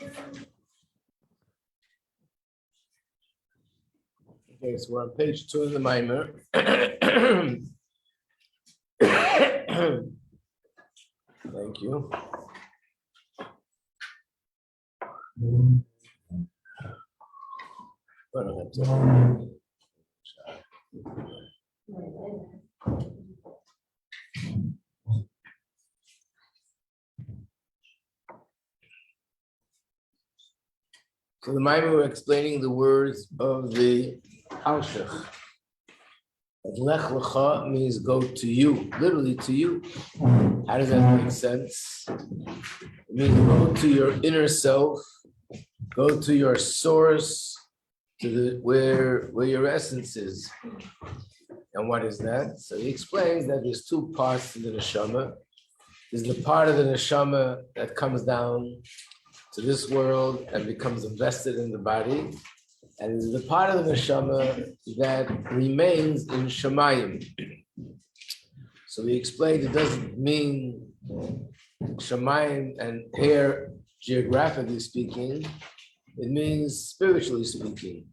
Okay, so we're on page 2 of the Maimer. Thank you. I don't have to. So the Maimer were explaining the words of the Alshach. Lech lecha means go to you, literally to you. How does that make sense? It means go to your inner self, go to your source, to the where your essence is. And what is that? So he explains that there's two parts to the neshama. There's the part of the neshama that comes down to this world and becomes invested in the body. And there's the part of the neshama that remains in Shemayim. So we explained it doesn't mean Shemayim and here, geographically speaking, it means spiritually speaking.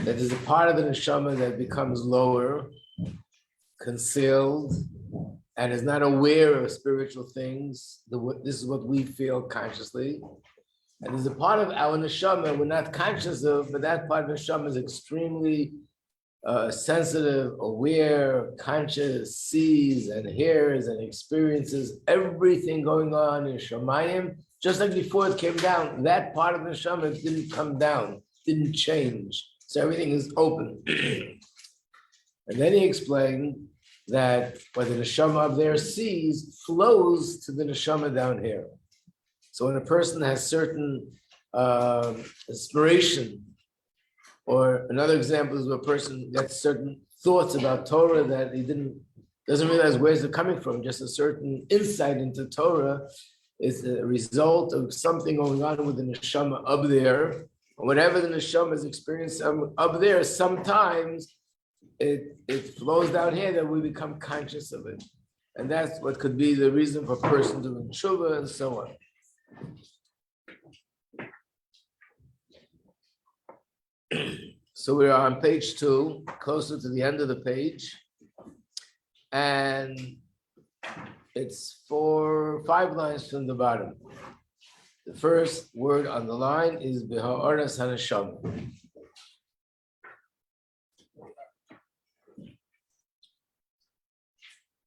That there's a part of the neshama that becomes lower, concealed, and is not aware of spiritual things. This is what we feel consciously. And there's a part of our neshama we're not conscious of, but that part of neshama is extremely sensitive, aware, conscious, sees and hears and experiences everything going on in Shemayim, just like before it came down. That part of the neshama didn't come down, didn't change. So everything is open. And then he explained that what the neshama up there sees flows to the neshama down here. So when a person has certain inspiration, or another example is when a person gets certain thoughts about Torah that he doesn't realize where's it coming from, just a certain insight into Torah is a result of something going on with the neshama up there. Whatever the neshama is experiencing up there, sometimes it flows down here that we become conscious of it. And that's what could be the reason for a person doing tshuva and so on. So we're on page 2, closer to the end of the page. And it's 5 lines from the bottom. The first word on the line is B'ha'oras HaNeshama.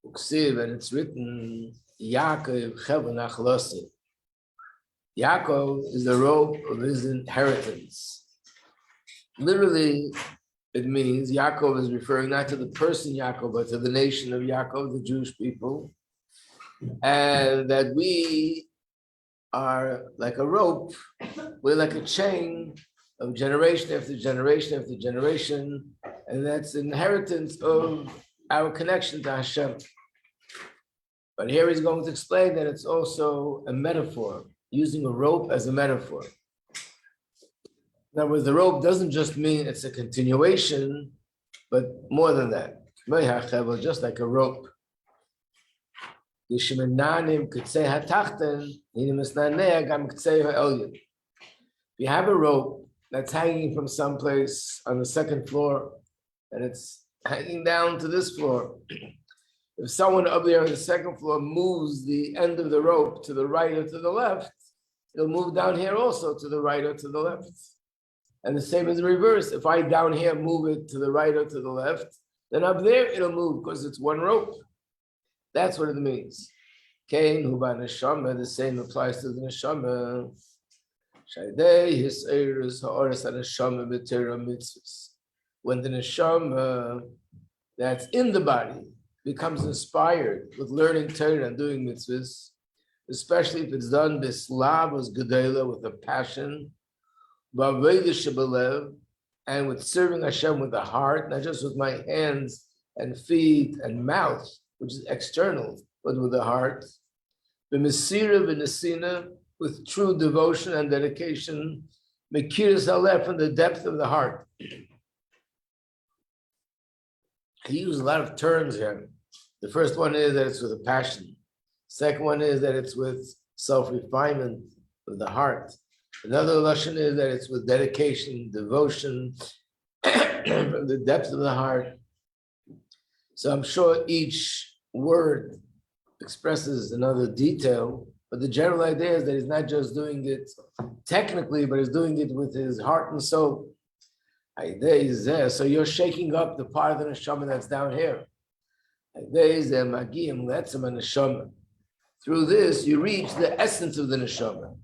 Uksiv, and it's written, Yaakov Chev Nachlosi. Yaakov is the robe of his inheritance. Literally, it means Yaakov is referring not to the person Yaakov, but to the nation of Yaakov, the Jewish people. And that we are like a rope, we're like a chain of generation after generation after generation, and that's the inheritance of our connection to Hashem. But here he's going to explain that it's also a metaphor, using a rope as a metaphor. In other words, the rope doesn't just mean it's a continuation, but more than that. Just like a rope. If you have a rope that's hanging from someplace on the second floor, and it's hanging down to this floor, if someone up there on the second floor moves the end of the rope to the right or to the left, it'll move down here also to the right or to the left. And the same as the reverse. If I down here move it to the right or to the left, then up there it'll move because it's one rope. That's what it means. Kain huba neshama, the same applies to the neshama. Shaydei his eres ha'oras neshama b'tera mitzvahs. When the neshama that's in the body becomes inspired with learning Torah and doing mitzvahs, especially if it's done b'slavos gedela, with a passion, and with serving Hashem with the heart, not just with my hands and feet and mouth, which is external, but with the heart. B'mesira v'nesina, with true devotion and dedication, mekiras halef, from the depth of the heart. He used a lot of terms here. The first one is that it's with a passion. Second one is that it's with self-refinement of the heart. Another lashon is that it's with dedication, devotion, from the depth of the heart. So I'm sure each word expresses another detail, but the general idea is that he's not just doing it technically, but he's doing it with his heart and soul. So you're shaking up the part of the neshama that's down here. Through this, you reach the essence of the neshama.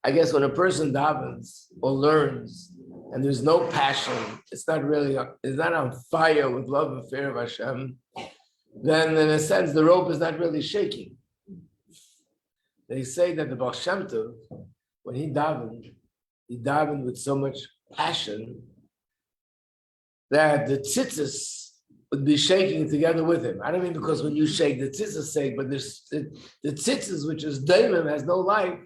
I guess when a person davens or learns and there's no passion, it's not on fire with love and fear of Hashem, then in a sense, the rope is not really shaking. They say that the Baal Shem Tov, when he davened with so much passion that the tzitzis would be shaking together with him. I don't mean because when you shake, the tzitzis shake, but the tzitzis, which is daimim, has no life,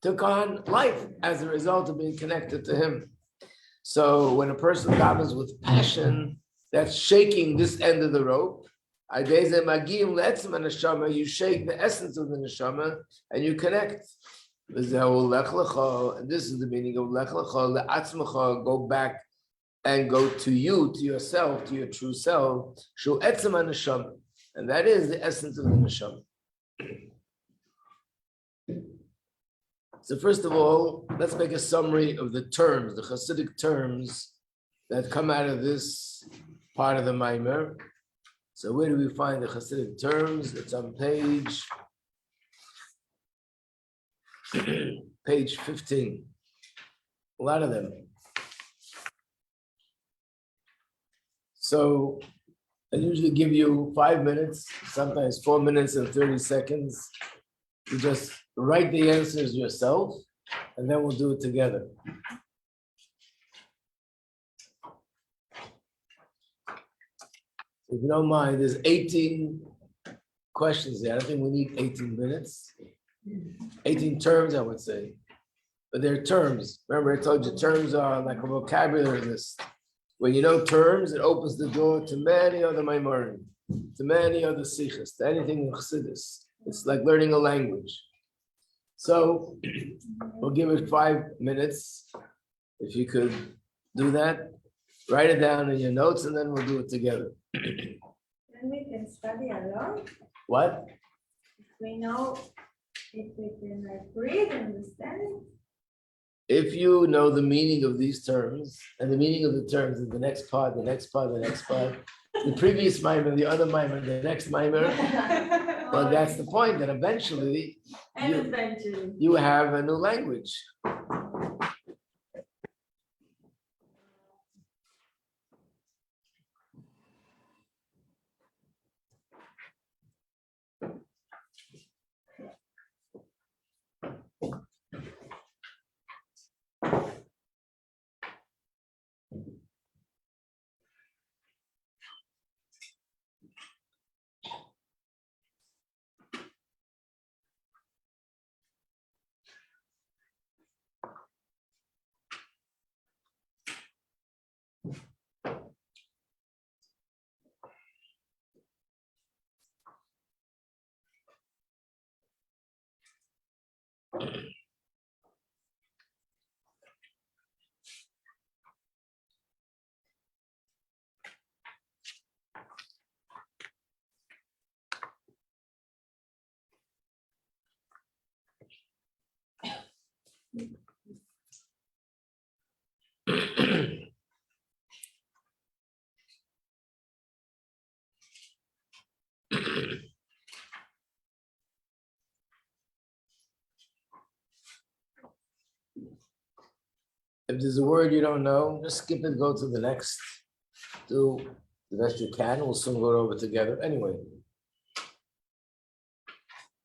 took on life as a result of being connected to him. So when a person davens with passion, that's shaking this end of the rope. You shake the essence of the neshama and you connect. And this is the meaning of lech lecha, go back and go to you, to yourself, to your true self. And that is the essence of the neshama. So first of all, let's make a summary of the terms, the Hasidic terms that come out of this part of the Maimer. So where do we find the Hasidic terms? It's on page 15. A lot of them. So I usually give you 5 minutes, sometimes 4 minutes and 30 seconds. You just write the answers yourself, and then we'll do it together. If you don't mind, there's 18 questions there. I don't think we need 18 minutes. 18 terms, I would say. But they're terms. Remember, I told you terms are like a vocabulary list. When you know terms, it opens the door to many other Maimorim, to many other Sichas, to anything in Chassidus. It's like learning a language. So we'll give it 5 minutes. If you could do that, write it down in your notes, and then we'll do it together. Then we can study alone. What? We know if we can read and understand it. If you know the meaning of these terms, and the meaning of the terms in the next part, the previous mimer, the other mimer, the next mimer, well, that's the point, that eventually you have a new language. If there's a word you don't know, just skip it, go to the next. Do the best you can. We'll soon go over together. Anyway,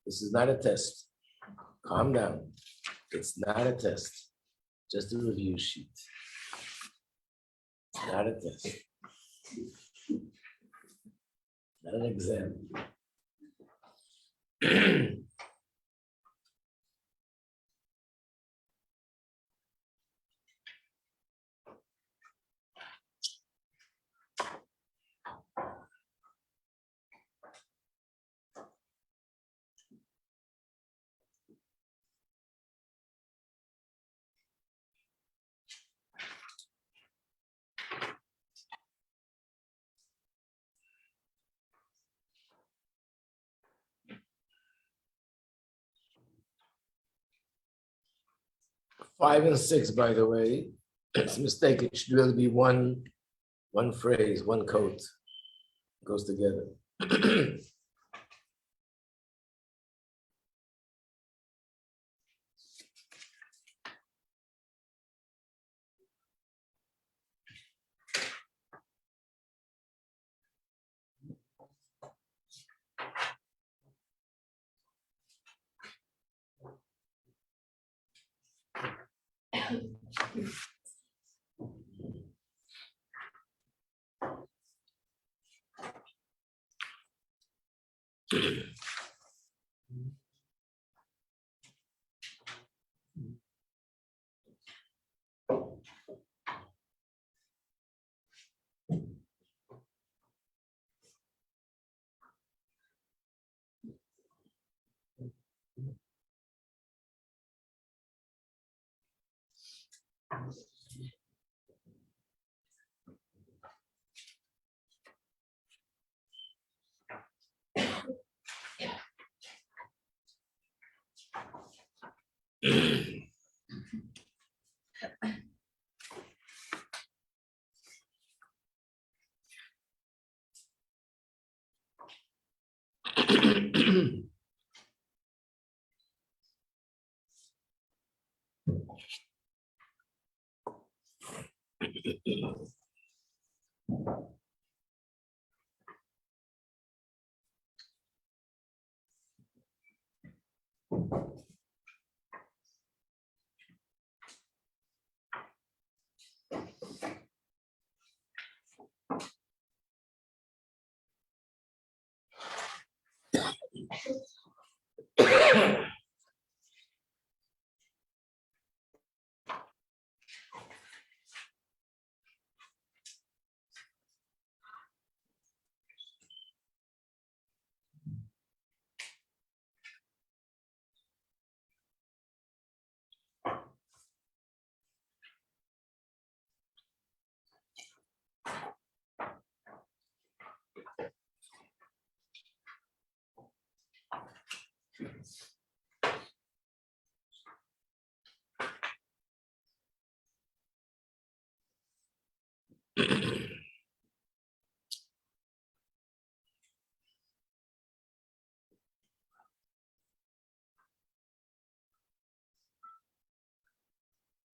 this is not a test. Calm down. It's not a test. Just a review sheet. It's not a test. Not an exam. 5 and 6, by the way, it's a mistake. It should really be one phrase, one coat. Goes together.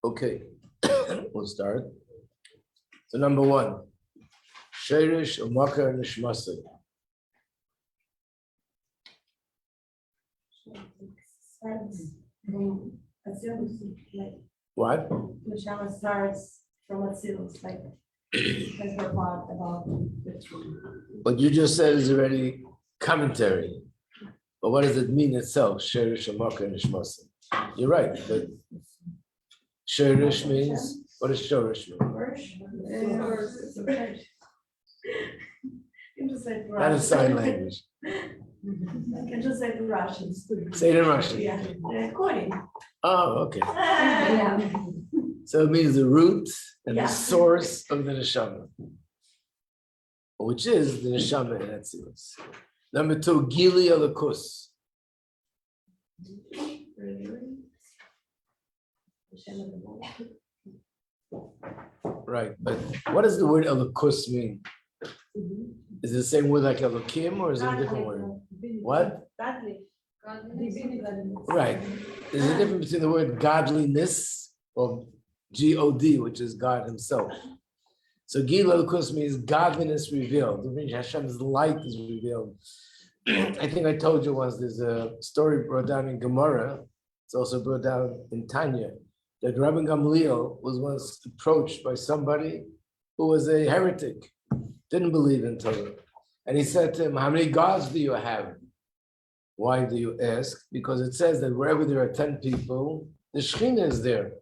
Okay, we'll start. So number 1, Sheirish Umaka Nishmasa. What? Neshama starts from Atzilus, like as we're taught about the truth. What you just said is already commentary. But what does it mean itself? Sheirish Umaka Nishmasa. You're right, but Sheirish means, what does Sheirish mean? You just say That is sign language. I can just say the Russians. Say it in Russian. Yeah, according. Oh, okay. Yeah. So it means the root and Yeah. the source of the neshama, which is the neshama in Atzilus. Number 2, Gili Alakus. Right, but what does the word Alakus mean? Is it the same word like Elokim or is it a different word? What? Godly. Right. There's a difference between the word godliness or G-O-D, which is God himself. So Gil Alakus means godliness revealed. It means Hashem's light is revealed. I think I told you once, there's a story brought down in Gemara. It's also brought down in Tanya, that Rabbi Gamliel was once approached by somebody who was a heretic, didn't believe in Torah. And he said to him, how many gods do you have? Why do you ask? Because it says that wherever there are 10 people, the Shekhinah is there.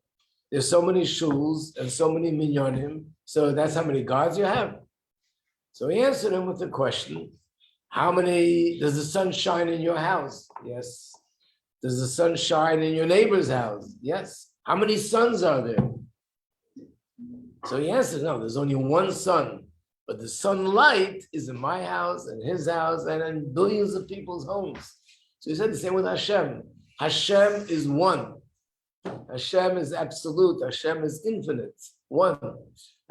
There's so many shuls and so many minyanim, so that's how many gods you have. So he answered him with the question, how many, does the sun shine in your house? Yes. Does the sun shine in your neighbor's house? Yes. How many suns are there? So he answered, no, there's only one sun, but the sunlight is in my house and his house and in billions of people's homes. So he said the same with Hashem. Hashem is one. Hashem is absolute. Hashem is infinite. One.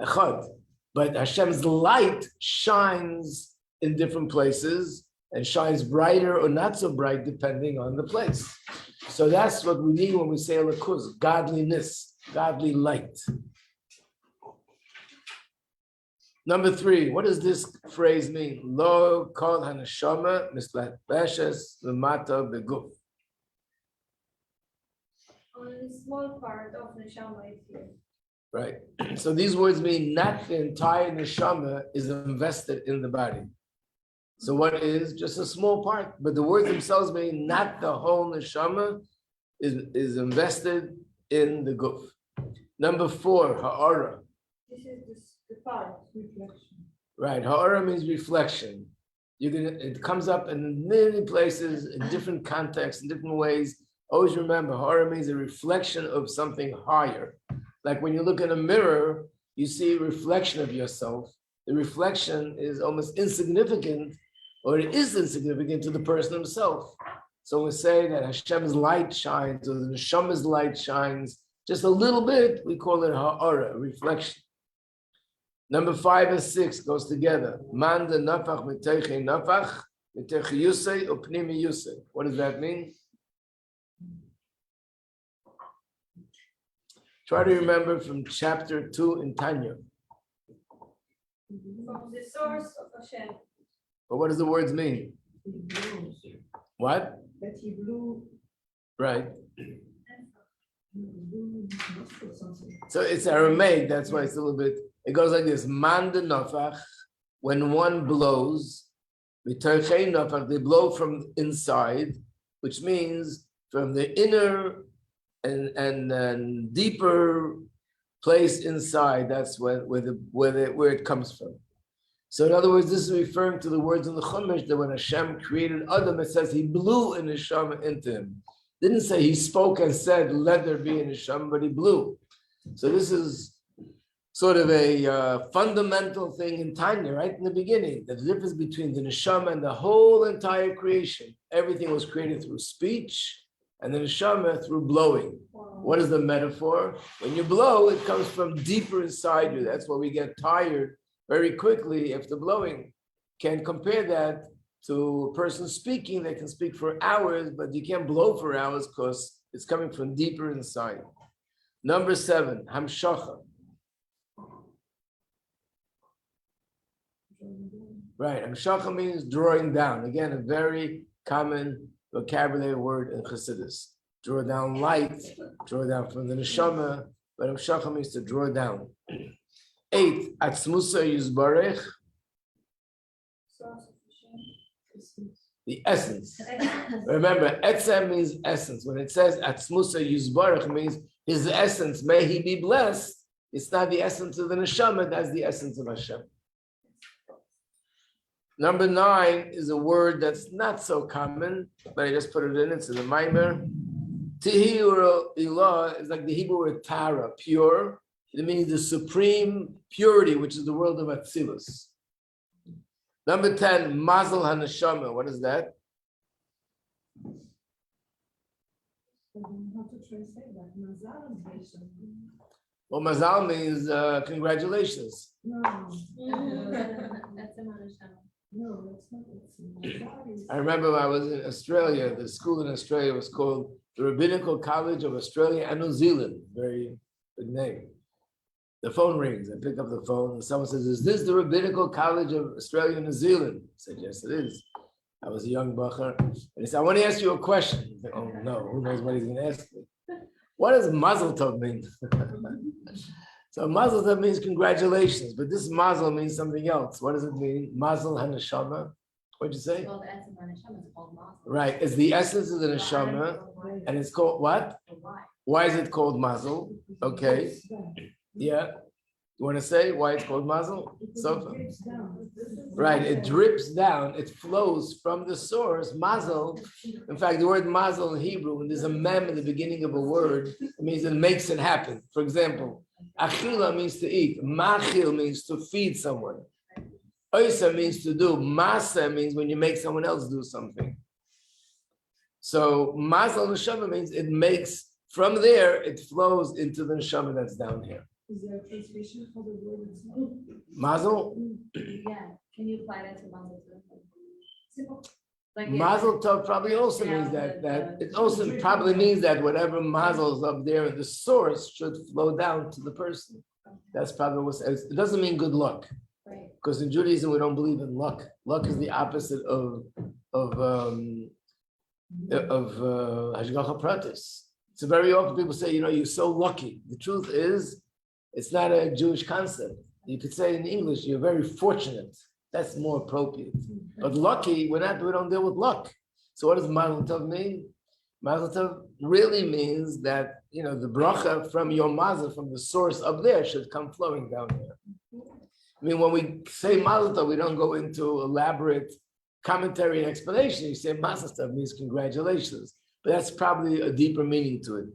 Echad. But Hashem's light shines in different places and shines brighter or not so bright depending on the place. So that's what we need when we say Elokus, godliness, godly light. Number 3, what does this phrase mean? Lo kol haneshama mislatbeshes lemata beguf. Only a small part of neshama is here. Right. So these words mean not the entire neshama is invested in the body. So what is just a small part, but the words themselves mean not the whole neshama is invested in the guf. Number 4, ha'ara. This is the part, reflection. Right, ha'ara means reflection. It comes up in many places, in different contexts, in different ways. Always remember, ha'ara means a reflection of something higher. Like when you look in a mirror, you see a reflection of yourself. The reflection is almost insignificant, or it is insignificant to the person himself. So we say that Hashem's light shines, or the Neshama's light shines just a little bit, we call it ha'ara, reflection. Number 5 and 6 goes together. Man de nafach miteiche nafach, miteiche yusei upnimi yusei. What does that mean? Try to remember from chapter 2 in Tanya. From the source of Hashem. But what does the words mean? What? That he blew. Right. So it's Aramaic, that's why it's a little bit, it goes like this. Man de nafach, when one blows, miteiche nafach, they blow from inside, which means from the inner and deeper place inside. That's where it comes from. So in other words, this is referring to the words in the Chumash that when Hashem created Adam, it says he blew a neshama into him. Didn't say he spoke and said, let there be a neshama, but he blew. So this is sort of a fundamental thing in Tanya, right in the beginning. The difference between the neshama and the whole entire creation. Everything was created through speech, and the neshama through blowing. What is the metaphor? When you blow, it comes from deeper inside you. That's why we get tired very quickly after blowing. Can't compare that to a person speaking. They can speak for hours, but you can't blow for hours because it's coming from deeper inside. Number 7, hamshacha. Right, hamshacha means drawing down. Again, a very common vocabulary word in Chassidus. Draw down light, draw down from the neshama, but hamshacha means to draw down. 8, atzmusa yizbarech. The essence. Remember, etzem means essence. When it says atzmusa yizbarech, it means his essence, may he be blessed. It's not the essence of the neshama, that's the essence of Hashem. Number 9 is a word that's not so common, but I just put it in. It's in the Maimer. Tihi or ilah is like the Hebrew word tara, pure. It means the supreme purity, which is the world of Atzilus. Number 10, mazel haneshama. What is that? Well, mazal means congratulations. No, that's not. I remember when I was in Australia, the school in Australia was called the Rabbinical College of Australia and New Zealand. Very good name. The phone rings. I pick up the phone and someone says, is this the Rabbinical College of Australia and New Zealand? I said, yes, it is. I was a young bacher. And he said, I want to ask you a question. I said, oh no, who knows what he's going to ask me? What does mazel tov mean? So mazel tov means congratulations, but this mazel means something else. What does it mean? Mazel haneshama. What'd you say? Well, the essence of neshama is called mazel. Right, it's the essence of the neshama, and it's called what? Why is it called mazel? Okay, yeah. You want to say why it's called mazel? So, right, it drips down, it flows from the source. Mazel, in fact, the word mazel in Hebrew, when there's a mem in the beginning of a word, it means it makes it happen. For example, achila means to eat, machil means to feed someone. Oisa means to do, masa means when you make someone else do something. So mazel neshama means it makes From there, it flows into the neshama that's down here. Is there a translation for the word itself? Mazel, Yeah, can you apply that to Mazel too? Simple. Like Mazel Tov probably also means that it also probably means that whatever mazel is up there in the source should flow down to the person. That's probably what it doesn't mean good luck, Right. because in Judaism we don't believe in luck. Luck is the opposite of hashgacha pratis. So very often people say, you're so lucky. The truth is, it's not a Jewish concept. You could say in English, you're very fortunate. That's more appropriate. But lucky, we don't deal with luck. So what does Mazel Tov mean? Mazel Tov really means that, the bracha from your mazel, from the source up there, should come flowing down here. I mean, when we say Mazel Tov, we don't go into elaborate commentary and explanation. You say Mazel Tov means congratulations. But that's probably a deeper meaning to it.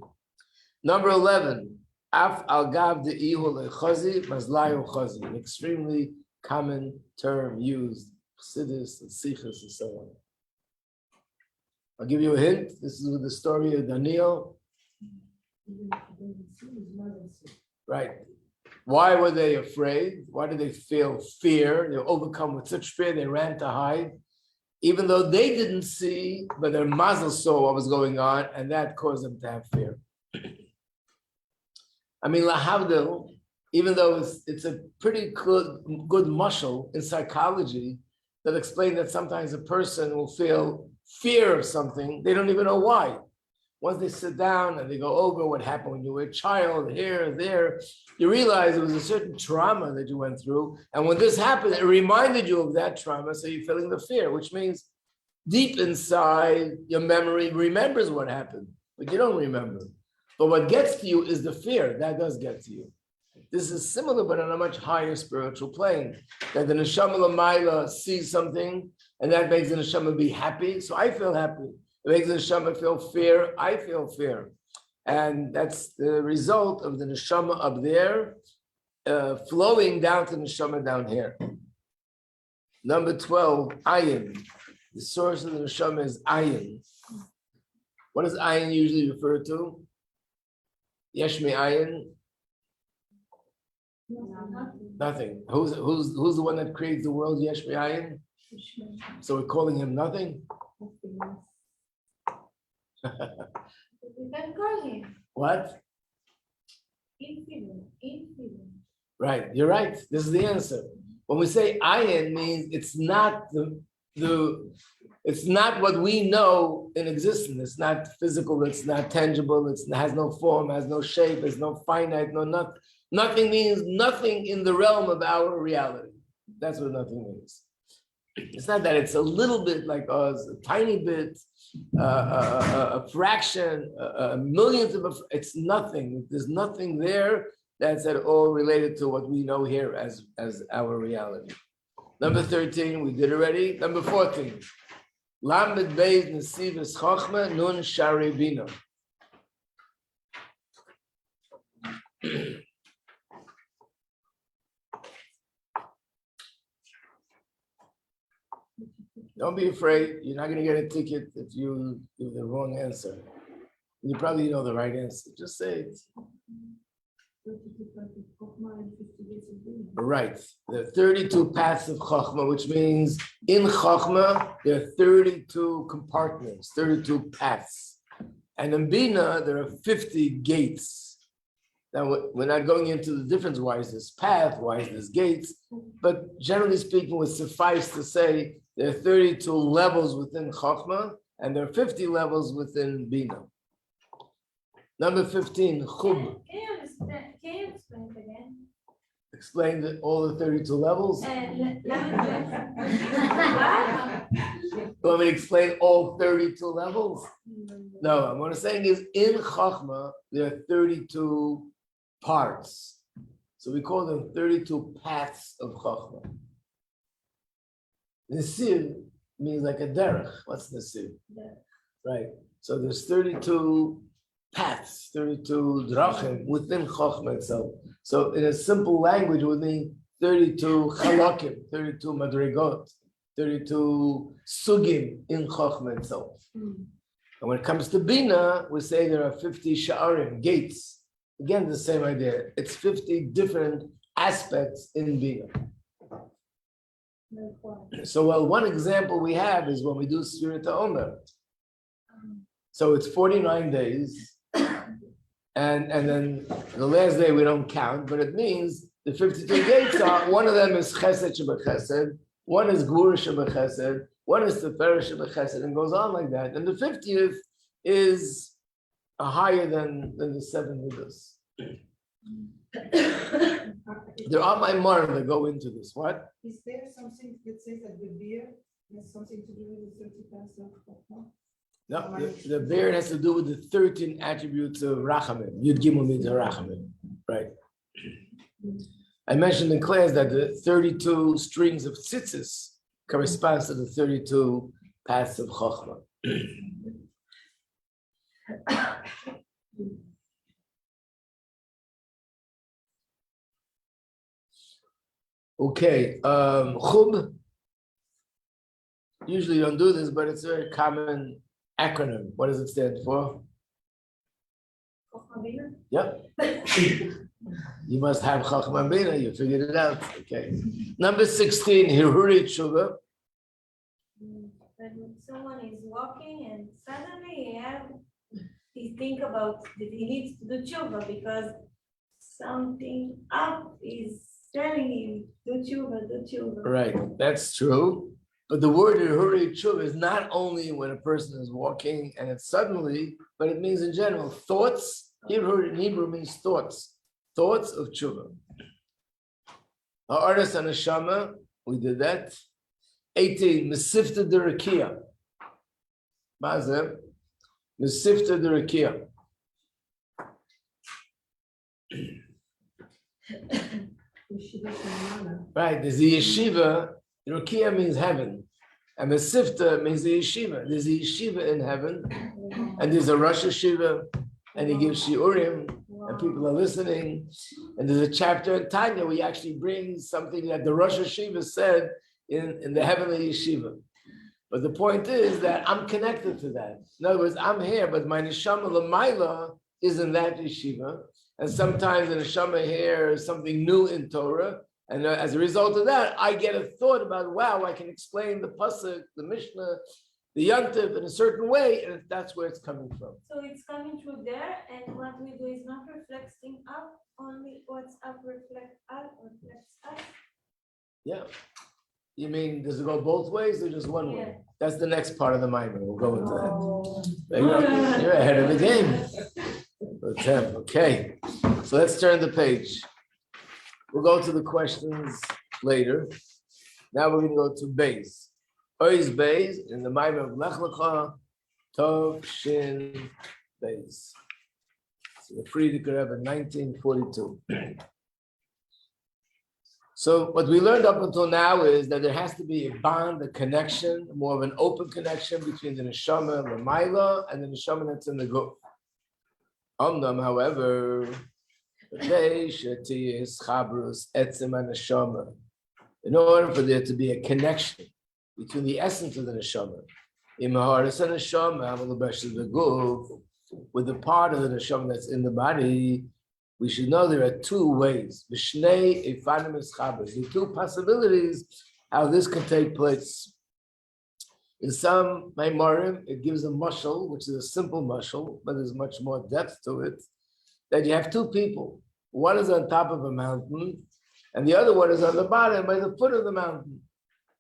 Number 11, Af al gav de'ihu lechazi mazlayu chazi, an extremely common term used, Chassidus and Sichos and so on. I'll give you a hint. This is with the story of Daniel. Right. Why were they afraid? Why did they feel fear? They were overcome with such fear, they ran to hide. Even though they didn't see, but their mazel saw what was going on, and that caused them to have fear. I mean, lahavdil, even though it's a pretty good muscle in psychology that explains that sometimes a person will feel fear of something, they don't even know why. Once they sit down and they go over what happened when you were a child, here, there, you realize it was a certain trauma that you went through. And when this happened, it reminded you of that trauma, so you're feeling the fear, which means deep inside, your memory remembers what happened, but you don't remember. But what gets to you is the fear. That does get to you. This is similar, but on a much higher spiritual plane. That the neshama l'mayla sees something, and that makes the neshama be happy. So I feel happy. It makes the neshama feel fear. I feel fear. And that's the result of the neshama up there flowing down to the neshama down here. Number 12, ayin. The source of the neshama is ayin. What does ayin usually refer to? Yesh mi ayin? Nothing. Who's the one that creates the world? Yesh mi ayin? So we're calling him nothing? You can call him What? infinite. Right, you're right. This is the answer. When we say ayin, means it's not it's not what we know in existence. It's not physical, it's not tangible, it has no form, has no shape, there's no finite, no nothing. Nothing means nothing in the realm of our reality. That's what nothing means. It's not that it's a little bit like us, a tiny bit, a fraction, a millionth of it's nothing. There's nothing there that's at all related to what we know here as our reality. Number 13, we did already. Number 14. Lamed Beis Nesivus Chochma Nun Shari Bina. Don't be afraid. You're not going to get a ticket if you give the wrong answer. You probably know the right answer. Just say it. Right. There are 32 paths of Chochmah, which means in Chochmah, there are 32 compartments, 32 paths. And in Bina, there are 50 gates. Now, we're not going into the difference. Why is this path? Why is this gates? But generally speaking, would suffice to say there are 32 levels within Chochmah, and there are 50 levels within Bina. Number 15, Chub. Can you explain it again? Explain all the 32 levels? You want me to explain all 32 levels? No, what I'm saying is in Chachma, there are 32 parts. So we call them 32 paths of Chachma. Nesir means like a derech. What's Nesir? Right. So there's 32 paths, 32 drachim within Chochmah itself. So in a simple language, it would mean 32 chalakim, 32 madrigot, 32 sugim in Chochmah itself. And when it comes to Bina, we say there are 50 sha'arim, gates. Again, the same idea. It's 50 different aspects in Bina. So, well, one example we have is when we do Spirit Omer. So it's 49 days. And then the last day we don't count, but it means the 52 gates are, one of them is Chesed Shebechesed, one is Gvura Shebechesed, one is Teferes Shebechesed, and goes on like that. And the 50th is higher than the 7 midos. There are Maimarim that go into this. What? Is there something that says that the beer has something to do with the 30 parts of Chokhmah? No, the beard has to do with the 13 attributes of Rachamim. Yud Gimel means Rachamim, right? I mentioned in class that the 32 strings of tzitzis corresponds to the 32 paths of Chokhmah. Okay, Chub. Usually you don't do this, but it's a very common acronym. What does it stand for? Yep. You must have Chachma Bina. You figured it out. Okay. Number 16, Hiruri Tshuva. When someone is walking and suddenly he think about that he needs to do tshuva because something up is telling him do tshuva, do tshuva. Right, that's true. But the word Hiruri Tshuva is not only when a person is walking and it's suddenly, but it means in general. Thoughts, Hiruri in Hebrew means thoughts. Thoughts of tshuva. Ha'aras and Neshama, we did that. 18, Mesifta Derakia. Mazem, Mesifta Derakia. Right, there's the yeshiva. Derakia means heaven. And Mesifta means the yeshiva. There's a yeshiva in heaven. And there's a Rosh Yeshiva. And he gives shiurim. And people are listening. And there's a chapter in Tanya where he actually brings something that the Rosh Yeshiva said in the heavenly yeshiva. But the point is that I'm connected to that. In other words, I'm here, but my neshama l'mayla is in that yeshiva. And sometimes the neshama here is something new in Torah. And as a result of that, I get a thought about, wow, I can explain the pasuk, the Mishnah, the Yantiv in a certain way, and that's where it's coming from. So it's coming through there, and what we do is not reflecting up, only what's up reflects us. Yeah. You mean, does it go both ways or just one way? That's the next part of the Maimon. We'll go into that. You're ahead of the game. Okay. So let's turn the page. We'll go to the questions later. Now we're going to go to Beis. Ois Beis in the Maimon of Lech Lecha, Tov Shin Beis. So the Friedrich Rebbe, 1942. So what we learned up until now is that there has to be a bond, a connection, more of an open connection between the neshama, the maila, and the neshama that's in the guf. However, in order for there to be a connection between the essence of the neshama, with the part of the neshama that's in the body, we should know there are two ways. The two possibilities how this can take place. In some Maimarim, it gives a mashal, which is a simple mashal, but there's much more depth to it, that you have two people. One is on top of a mountain, and the other one is on the bottom by the foot of the mountain.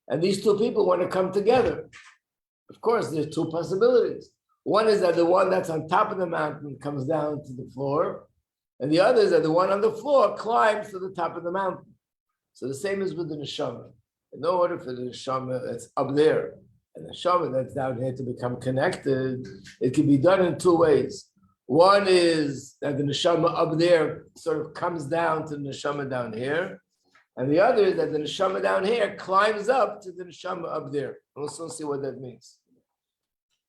And these two people want to come together. Of course, there's two possibilities. One is that the one that's on top of the mountain comes down to the floor, and the other is that the one on the floor climbs to the top of the mountain. So the same is with the neshama. In order for the neshama that's up there and the neshama that's down here to become connected, it can be done in two ways. One is that the neshama up there sort of comes down to the neshama down here, and the other is that the neshama down here climbs up to the neshama up there. We'll soon see what that means.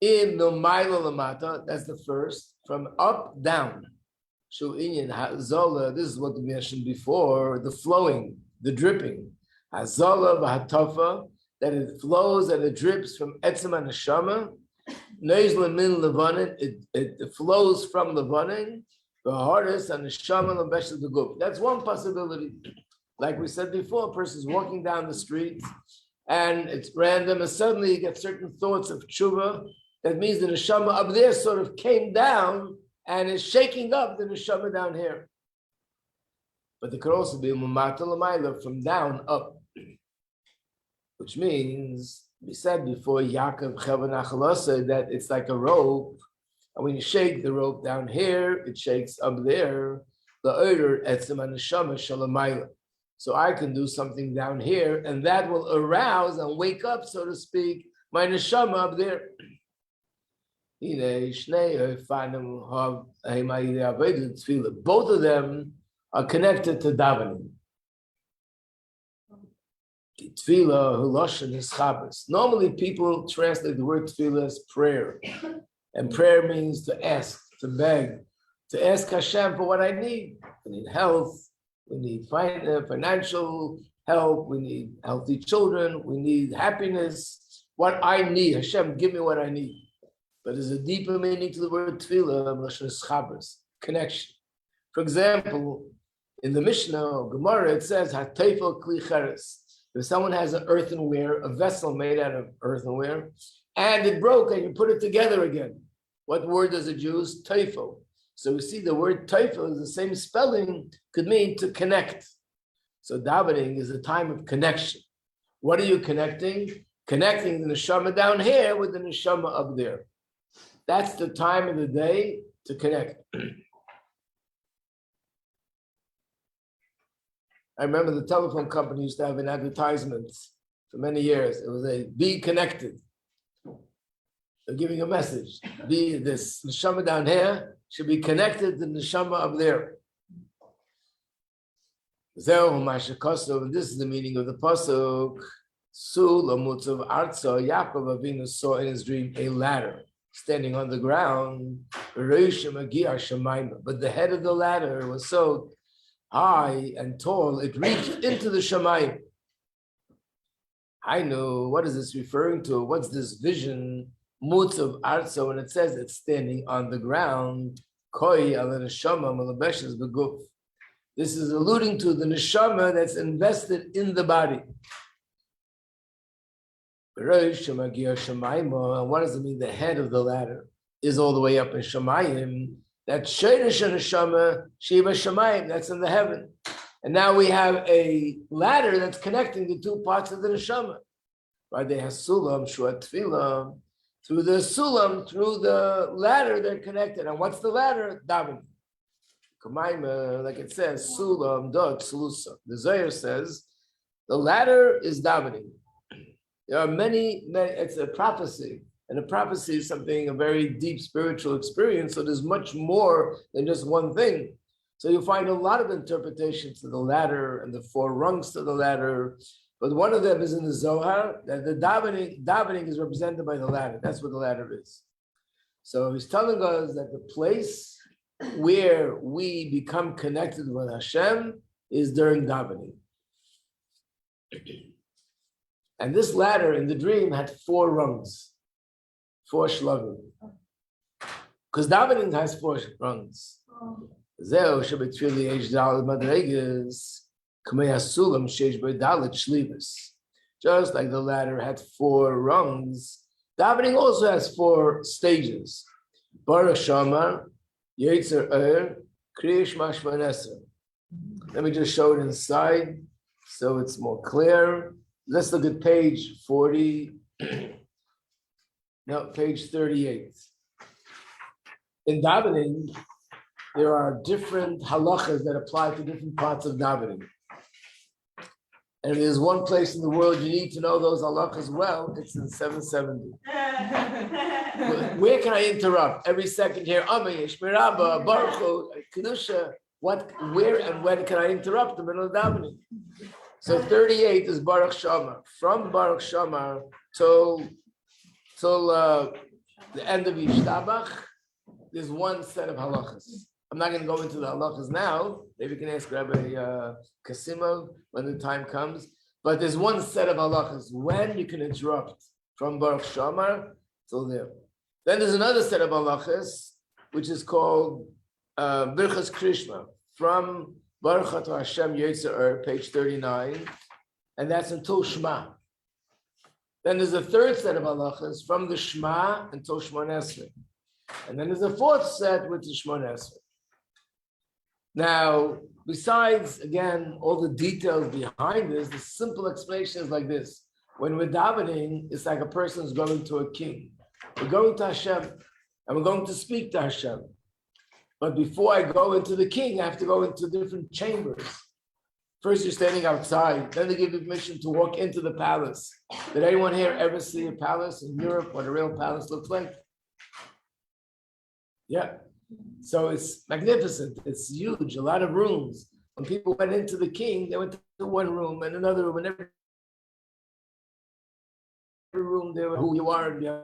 In the Maila Lamata, that's the first, from up down. This is what we mentioned before, the flowing, the dripping. Hazala v'hatafa, that it flows and it drips from etzem neshama, Neizla min levanin, it flows from levanin, the hardest and the shaman and best of the guf. That's one possibility. Like we said before, a person's walking down the street and it's random, and suddenly you get certain thoughts of tshuva. That means the neshama up there sort of came down and is shaking up the neshama down here. But it could also be umata l'mayla, from down up, which means we said before Yaakov Chavanachalasa that it's like a rope, and when you shake the rope down here, it shakes up there. The odor etzem neshama shalamayla. So I can do something down here, and that will arouse and wake up, so to speak, my neshama up there. Both of them are connected to davening. Normally people translate the word tefillah as prayer. And prayer means to ask, to beg, to ask Hashem for what I need. We need health, we need financial help, we need healthy children, we need happiness. What I need, Hashem, give me what I need. But there's a deeper meaning to the word tefillah, connection. For example, in the Mishnah or Gemara, it says, "Hatefel kli cheres." If someone has an earthenware, a vessel made out of earthenware, and it broke, and you put it together again, what word does it use? Teifel. So we see the word teifel is the same spelling, could mean to connect. So davening is a time of connection. What are you connecting? Connecting the neshama down here with the neshama up there. That's the time of the day to connect. I remember the telephone company used to have an advertisement for many years. It was a be connected. They're giving a message. Be this neshama down here should be connected to the neshama up there. And this is the meaning of the pasuk. Sulamutzav Arza, Yaakov Avinu saw in his dream a ladder standing on the ground. But the head of the ladder was so high and tall, it reached into the Shamayim. I know, what is this referring to? What's this vision? Mutzav Arza, when it says it's standing on the ground. Koi ala neshama malabeshes beguf. This is alluding to the neshama that's invested in the body. And what does it mean? The head of the ladder is all the way up in Shamayim. That Sheiresh Neshama, Shiva Shamayim, that's in the heaven. And now we have a ladder that's connecting the two parts of the Neshama. Right? They have Sulam, Shuat Tfilah. Through the Sulam, through the ladder, they're connected. And what's the ladder? Davening. Kamaima, like it says, Sulam, Dot, Sulusa. The Zohar says, the ladder is davening. There are many, it's a prophecy. And a prophecy is something, a very deep spiritual experience. So there's much more than just one thing. So you'll find a lot of interpretations to the ladder and the four rungs to the ladder. But one of them is in the Zohar, that the davening is represented by the ladder. That's what the ladder is. So he's telling us that the place where we become connected with Hashem is during davening. And this ladder in the dream had four rungs. 4 shlavim. Because davening has 4 rungs. Zeo shebetfili eish daled madreges, kamei hasulam sheish b'dalet shlivas. Just like the ladder had 4 rungs, davening also has 4 stages. Baruch Shamar, Yetzer Kriyish Mashmaneser. Let me just show it inside so it's more clear. Let's look at page 40. No, page 38. In davening, there are different halachas that apply to different parts of davening. And if there's one place in the world you need to know those halachas well, it's in 770. Where can I interrupt? Every second here, Amay, Shmirabba, Baruch Hu, Kedusha, where and when can I interrupt the middle of davening? So 38 is Baruch Shamar. From Baruch Shamar till the end of Yishtabach, there's one set of halachas. I'm not going to go into the halachas now. Maybe we can ask Rabbi Kasimov when the time comes. But there's one set of halachas when you can interrupt from Baruch Shamar till there. Then there's another set of halachas, which is called Birchas Krishma, from Baruch Atah Hashem Yetzer, page 39, and that's until Shema. Then there's a third set of halachas from the Shema until Shmona Esrei. And then there's a fourth set, which is Shmona Esrei. Now, besides, again, all the details behind this, the simple explanation is like this. When we're davening, it's like a person is going to a king. We're going to Hashem, and we're going to speak to Hashem. But before I go into the king, I have to go into different chambers. First, you're standing outside. Then they give you permission to walk into the palace. Did anyone here ever see a palace in Europe, what a real palace looks like? Yeah. So it's magnificent. It's huge, a lot of rooms. When people went into the king, they went to one room and another room, and every room there, who you are, and you have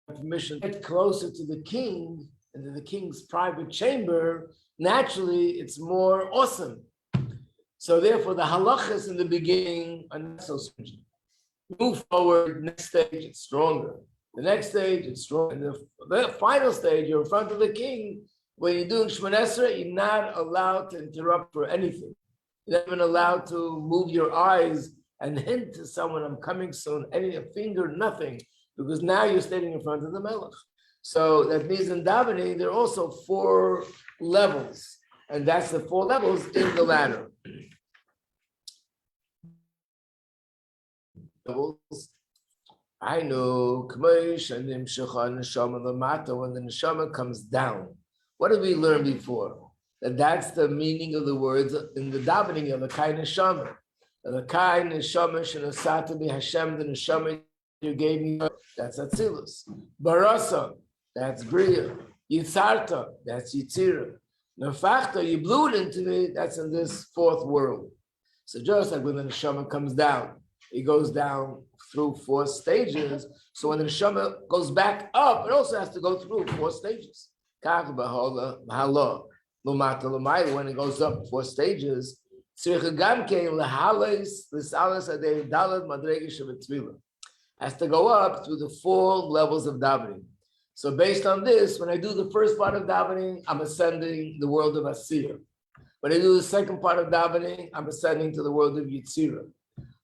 permission to get closer to the king and to the king's private chamber. Naturally, it's more awesome. So therefore, the halachas in the beginning are not so stringent. Move forward, next stage, it's stronger. The next stage, it's stronger. And the final stage, you're in front of the king. When you're doing Shemona Esrei, you're not allowed to interrupt for anything. You're not even allowed to move your eyes and hint to someone, I'm coming soon, any a finger, nothing, because now you're standing in front of the Melech. So that means in davening, there are also 4 levels, and that's the 4 levels in the ladder. I know when the neshama comes down. What did we learn before? That's the meaning of the words in the davening of the Kai Neshama. The Kai Neshama Shenasata Bi Hashem, the Neshama you gave me, that's Atzilus. Barasa, that's Bria. Yitzarta, that's Yitzira. Nefachta, you blew it into me, that's in this 4th world. So just like when the Neshama comes down, it goes down through 4 stages. So when the neshama goes back up, it also has to go through 4 stages. When it goes up 4 stages, has to go up through the 4 levels of davening. So based on this, when I do the first part of davening, I'm ascending the world of Asir. When I do the second part of davening, I'm ascending to the world of Yitzira.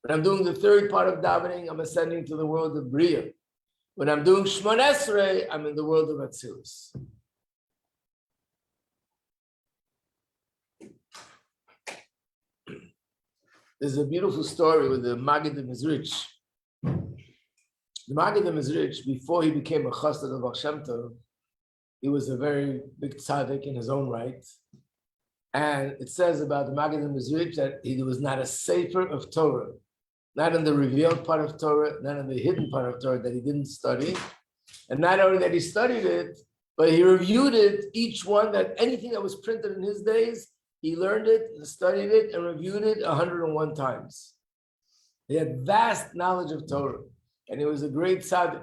When I'm doing the 3rd part of davening, I'm ascending to the world of Bria. When I'm doing Shemona Esrei, I'm in the world of Atzilus. There's a beautiful story with the Maggid Mezrich. The Maggid Mezrich, before he became a chassid of Baal Shem Tov, he was a very big tzaddik in his own right. And it says about the Maggid Mezrich that he was not a sefer of Torah, not in the revealed part of Torah, not in the hidden part of Torah that he didn't study. And not only that he studied it, but he reviewed it, each one, that anything that was printed in his days, he learned it and studied it and reviewed it 101 times. He had vast knowledge of Torah, and he was a great tzaddik.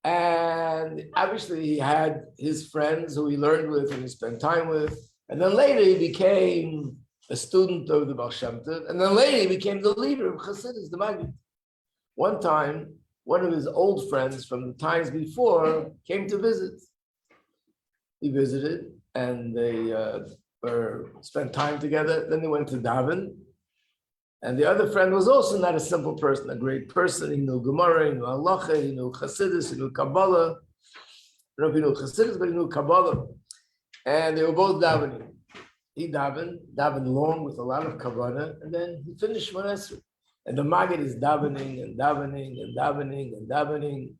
And obviously he had his friends who he learned with and he spent time with. And then later he became a student of the Baal Shem Tov, and then later he became the leader of Chassidus, the Maggid. One time, one of his old friends from the times before came to visit. He visited, and they spent time together. Then they went to daven, and the other friend was also not a simple person, a great person. He knew Gemara, he knew Halacha, he knew Chassidus, he knew Kabbalah. I don't know if he knew Chassidus, but he knew Kabbalah. And they were both davening. He davened long with a lot of kavanah, and then he finished Shemona Esrei. And the Maggid is davening and davening and davening and davening.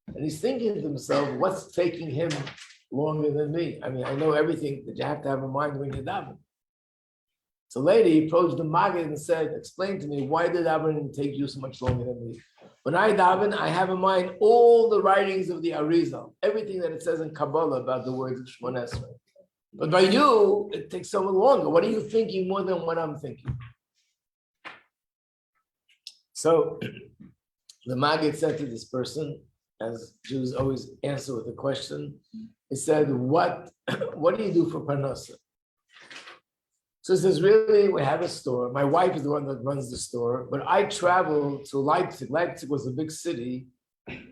And he's thinking to himself, what's taking him longer than me? I mean, I know everything that you have to have in mind when you daven. So later he approached the Maggid and said, explain to me, why did davening take you so much longer than me? When I daven, I have in mind all the writings of the Arizal, everything that it says in Kabbalah about the words of Shemona Esrei. But by you, it takes so much longer. What are you thinking more than what I'm thinking? So the Maggid said to this person, as Jews always answer with a question, he said, what do you do for parnasa? So he says, really, we have a store. My wife is the one that runs the store, but I travel to Leipzig. Leipzig was a big city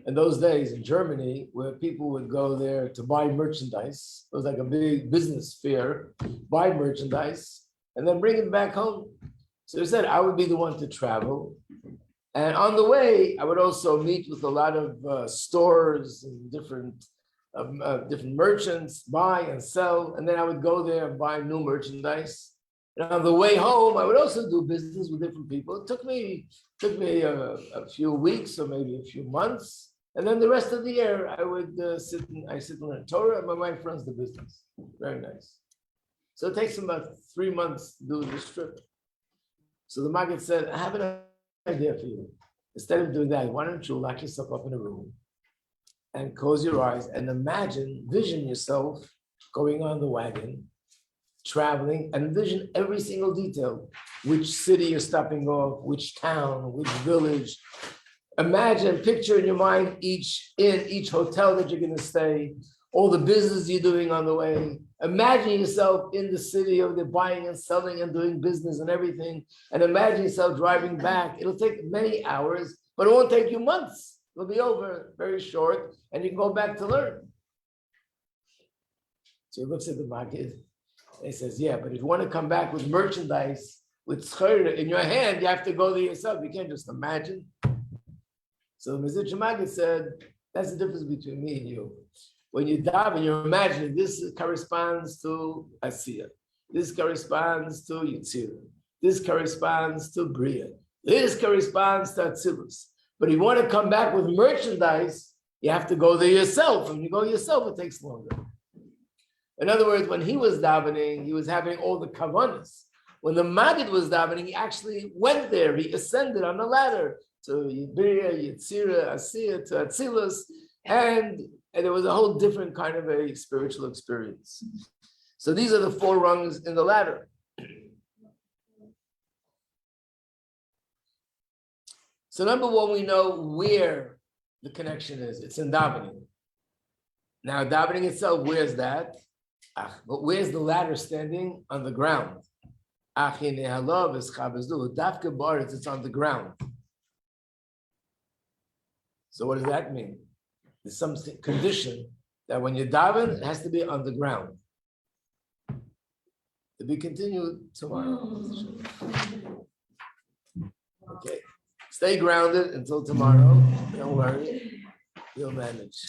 in those days in Germany, where people would go there to buy merchandise. It was like a big business fair, buy merchandise, and then bring it back home. So he said, I would be the one to travel. And on the way, I would also meet with a lot of stores and different merchants, buy and sell. And then I would go there and buy new merchandise. And on the way home, I would also do business with different people. It took me a few weeks or maybe a few months. And then the rest of the year, I would sit and learn Torah, and my wife runs the business. Very nice. So it takes about 3 months to do this trip. So the Maggid said, I have an idea for you. Instead of doing that, why don't you lock yourself up in a room and close your eyes and vision yourself going on the wagon, traveling, and envision every single detail, which city you're stopping off, which town, which village. Imagine, picture in your mind each hotel that you're going to stay, all the business you're doing on the way. Imagine yourself in the city of the buying and selling and doing business and everything. And imagine yourself driving back. It'll take many hours, but it won't take you months. It'll be over very short, and you can go back to learn. So he looks at the market. He says, yeah, but if you want to come back with merchandise, with schar in your hand, you have to go there yourself. You can't just imagine. So Mezritch Maggid said, that's the difference between me and you. When you daven, you're imagining this corresponds to Asiya. This corresponds to Yitzira. This corresponds to Bria. This corresponds to Atzilus. But if you want to come back with merchandise, you have to go there yourself. When you go yourself, it takes longer. In other words, when he was davening, he was having all the kavanas. When the Maggid was davening, he actually went there. He ascended on the ladder to Bria, Yitzira, Asiya, to Atzilus, and there was a whole different kind of a spiritual experience. So these are the 4 rungs in the ladder. So number 1, we know where the connection is. It's in davening. Now davening itself, where's that? But where's the ladder standing? On the ground. It's on the ground. So what does that mean? There's some condition that when you daven, it has to be on the ground. To be continued tomorrow. Okay. Stay grounded until tomorrow. Don't worry. You'll manage.